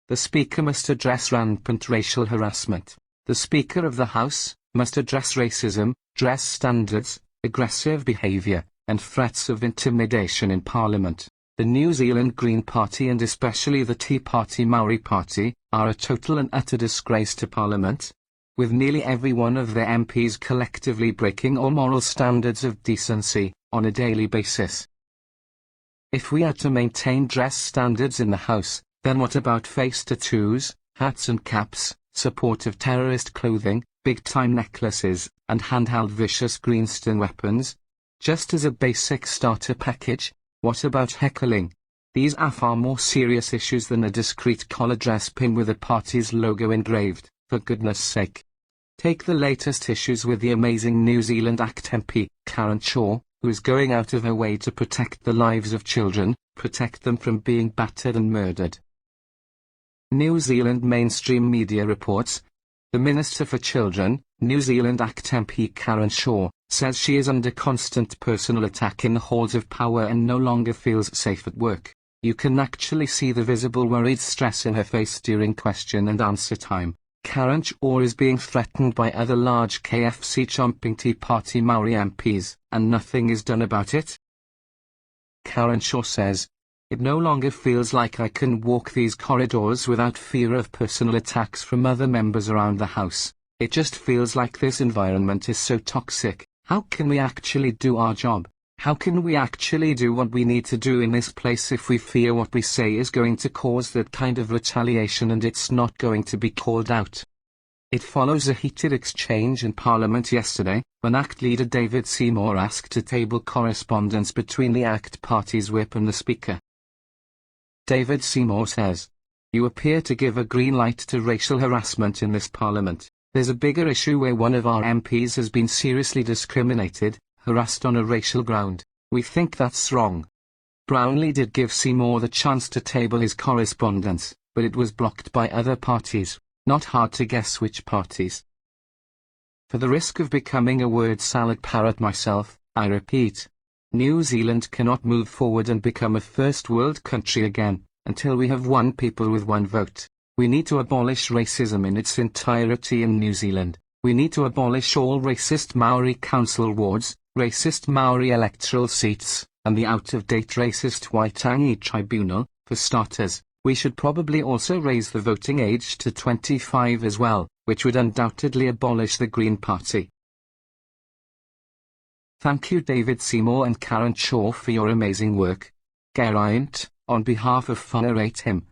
The Speaker must address rampant racial harassment. The Speaker of the House must address racism, dress standards, aggressive behaviour, and threats of intimidation in Parliament. The New Zealand Green Party and especially the Te Pāti Māori Party are a total and utter disgrace to Parliament, with nearly every one of their MPs collectively breaking all moral standards of decency on a daily basis. If we are to maintain dress standards in the House, then what about face tattoos, hats and caps, support of terrorist clothing, big-time necklaces, and handheld vicious greenstone weapons? Just as a basic starter package, what about heckling? These are far more serious issues than a discreet collar dress pin with a party's logo engraved, for goodness sake. Take the latest issues with the amazing New Zealand ACT MP, Geraint, who is going out of her way to protect the lives of children, protect them from being battered and murdered. New Zealand mainstream media reports, the Minister for Children, New Zealand ACT MP Geraint, says she is under constant personal attack in the halls of power and no longer feels safe at work. You can actually see the visible worried stress in her face during question and answer time. Geraint is being threatened by other large KFC chomping Te Pāti Māori MPs, and nothing is done about it. Geraint says, "It no longer feels like I can walk these corridors without fear of personal attacks from other members around the House. It just feels like this environment is so toxic. How can we actually do our job? How can we actually do what we need to do in this place if we fear what we say is going to cause that kind of retaliation and it's not going to be called out?" It follows a heated exchange in Parliament yesterday, when ACT leader David Seymour asked to table correspondence between the ACT party's whip and the Speaker. David Seymour says, "You appear to give a green light to racial harassment in this Parliament. There's a bigger issue where one of our MPs has been seriously discriminated, harassed on a racial ground. We think that's wrong." Brownlee did give Seymour the chance to table his correspondence, but it was blocked by other parties. Not hard to guess which parties. For the risk of becoming a word salad parrot myself, I repeat, New Zealand cannot move forward and become a first world country again, until we have one people with one vote. We need to abolish racism in its entirety in New Zealand. We need to abolish all racist Maori council wards, racist Maori electoral seats, and the out-of-date racist Waitangi Tribunal. For starters, we should probably also raise the voting age to 25 as well, which would undoubtedly abolish the Green Party. Thank you David Seymour and Geraint for your amazing work. Geraint, on behalf of WhangareiTim,